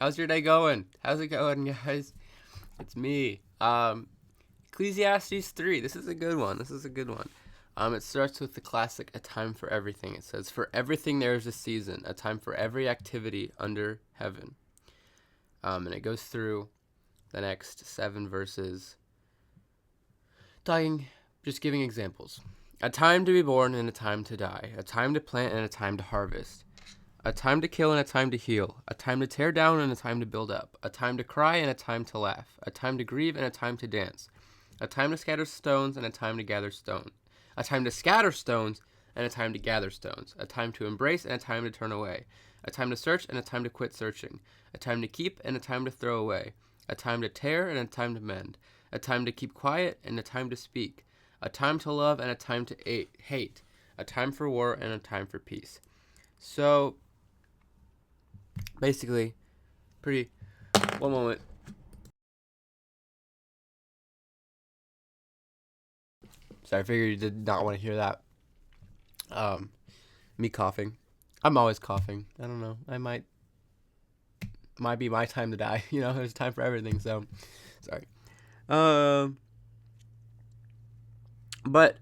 How's your day going? How's it going, guys? It's me. Ecclesiastes 3. This is a good one. It starts with the classic "A time for everything." It says, "For everything there is a season, a time for every activity under heaven." And it goes through the next 7 verses, talking, just giving examples. A time to be born and a time to die. A time to plant and a time to harvest. A time to kill and a time to heal. A time to tear down and a time to build up. A time to cry and a time to laugh. A time to grieve and a time to dance. A time to scatter stones and a time to gather stones. A time to scatter stones and a time to gather stones. A time to embrace and a time to turn away. A time to search and a time to quit searching. A time to keep and a time to throw away. A time to tear and a time to mend. A time to keep quiet and a time to speak. A time to love and a time to hate. A time for war and a time for peace. So, basically, one moment. Sorry, I figured you did not want to hear that. Me coughing. I'm always coughing. I don't know. Might be my time to die. There's time for everything. So, sorry. But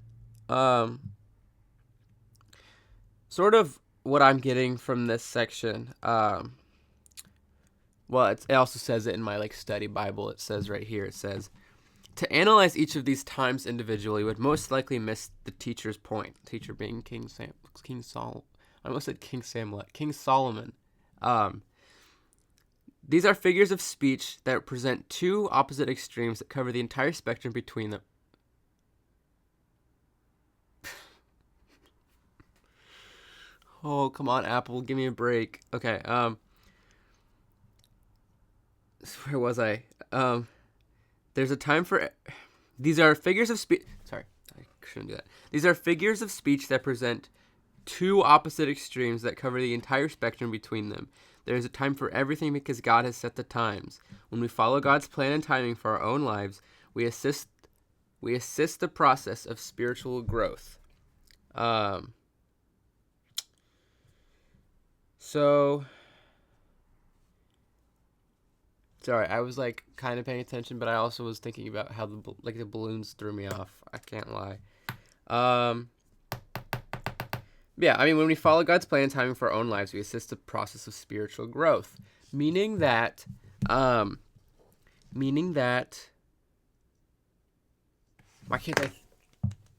sort of what I'm getting from this section. Well, it also says it in my study Bible. It says right here. It says, to analyze each of these times individually would most likely miss the teacher's point. Teacher being King Solomon. I almost said King Samlet. King Solomon. These are figures of speech that present two opposite extremes that cover the entire spectrum between them. Oh, come on, Apple, give me a break. Okay, where was I? There's a time for... These are figures of speech... Sorry, I shouldn't do that. These are figures of speech that present two opposite extremes that cover the entire spectrum between them. There is a time for everything because God has set the times. When we follow God's plan and timing for our own lives, we assist the process of spiritual growth. So... Sorry, I was kind of paying attention, but I also was thinking about how the balloons threw me off. I can't lie. Yeah, I mean, when we follow God's plan and timing for our own lives, we assist the process of spiritual growth, meaning that, why can't I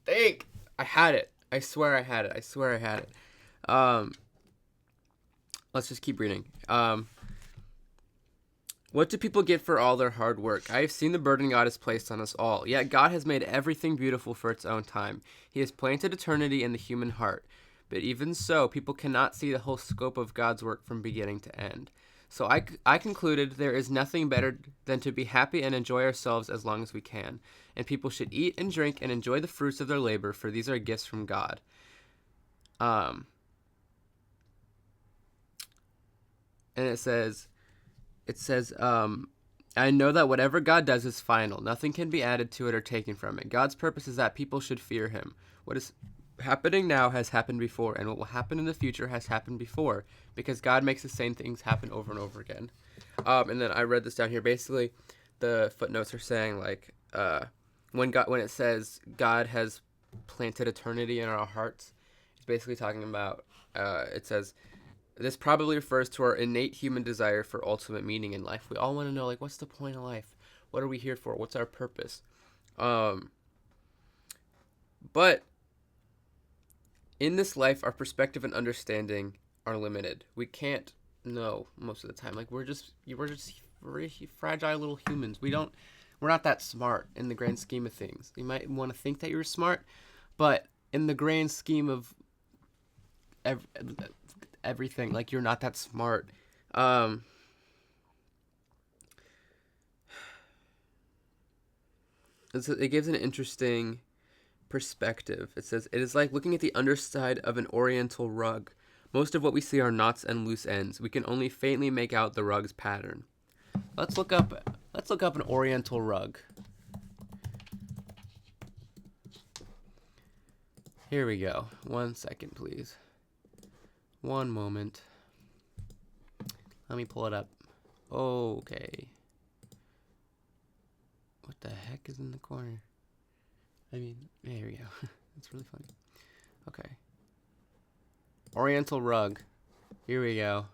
think? I had it. I swear I had it. Let's just keep reading. What do people get for all their hard work? I have seen the burden God has placed on us all. Yet God has made everything beautiful for its own time. He has planted eternity in the human heart. But even so, people cannot see the whole scope of God's work from beginning to end. So I concluded there is nothing better than to be happy and enjoy ourselves as long as we can. And people should eat and drink and enjoy the fruits of their labor, for these are gifts from God. And it says, I know that whatever God does is final. Nothing can be added to it or taken from it. God's purpose is that people should fear him. What is happening now has happened before, and what will happen in the future has happened before, because God makes the same things happen over and over again. And then I read this down here. Basically, the footnotes are saying when it says God has planted eternity in our hearts, it's basically talking about. It says, this probably refers to our innate human desire for ultimate meaning in life. We all want to know, what's the point of life? What are we here for? What's our purpose? But in this life, our perspective and understanding are limited. We can't know most of the time. We're just very fragile little humans. We're not that smart in the grand scheme of things. You might want to think that you're smart, but in the grand scheme of everything, you're not that smart. It gives an interesting perspective. It says, it is like looking at the underside of an oriental rug. Most of what we see are knots and loose ends. We can only faintly make out the rug's pattern. Let's look up an oriental rug. Here we go. 1 second, please. One moment. Let me pull it up. Okay. What the heck is in the corner? I mean, there we go. That's really funny. Okay. Oriental rug. Here we go.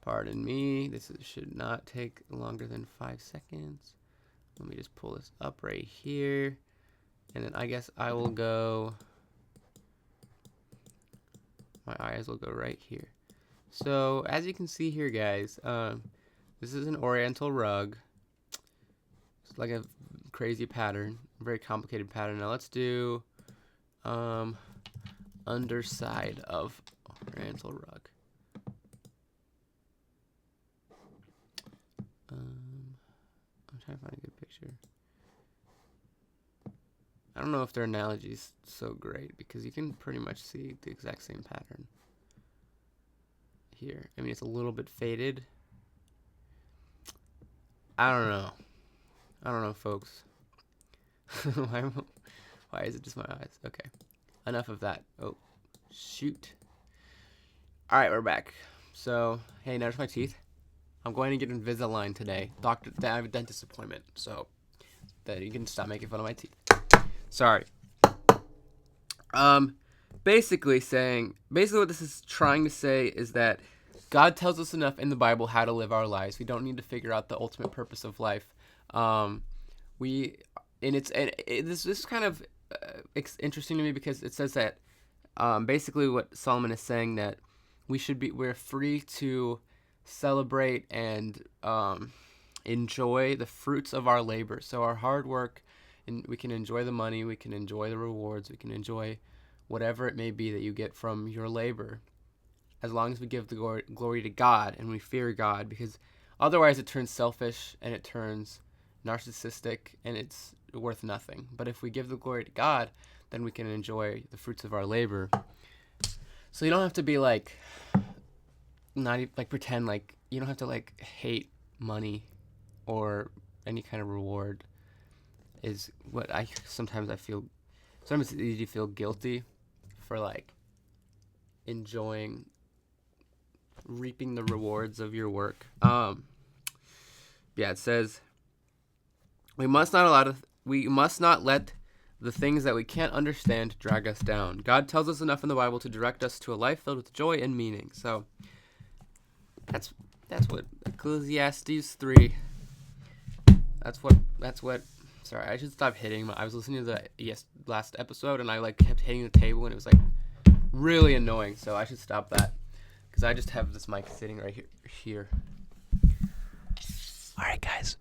Pardon me. Should not take longer than 5 seconds. Let me just pull this up right here. And then I guess I will go... My eyes will go right here. So, as you can see here, guys, this is an oriental rug. It's like a crazy pattern, very complicated pattern. Now let's do underside of oriental rug. I'm trying to find a good picture. I don't know if their analogy is so great because you can pretty much see the exact same pattern here. I mean, it's a little bit faded. I don't know, folks. Why is it just my eyes? Okay. Enough of that. Oh, shoot. All right, we're back. So, hey, notice my teeth? I'm going to get Invisalign today. I have a dentist appointment, so that you can stop making fun of my teeth. Sorry. Basically what this is trying to say is that God tells us enough in the Bible how to live our lives. We don't need to figure out the ultimate purpose of life. This is kind of interesting to me because it says that basically what Solomon is saying that we're free to celebrate and enjoy the fruits of our labor. So our hard work, and we can enjoy the money, we can enjoy the rewards, we can enjoy whatever it may be that you get from your labor, as long as we give the glory to God and we fear God, because otherwise it turns selfish and it turns narcissistic and it's worth nothing. But if we give the glory to God, then we can enjoy the fruits of our labor. So you don't have to be pretend like you don't have to hate money or any kind of reward. Is what sometimes I feel. Sometimes it's easy to feel guilty for enjoying reaping the rewards of your work. It says we must not let the things that we can't understand drag us down. God tells us enough in the Bible to direct us to a life filled with joy and meaning. So that's what Ecclesiastes 3. That's what. Sorry, I should stop hitting. I was listening to the last episode and I kept hitting the table and it was really annoying. So I should stop that because I just have this mic sitting right here. All right, guys.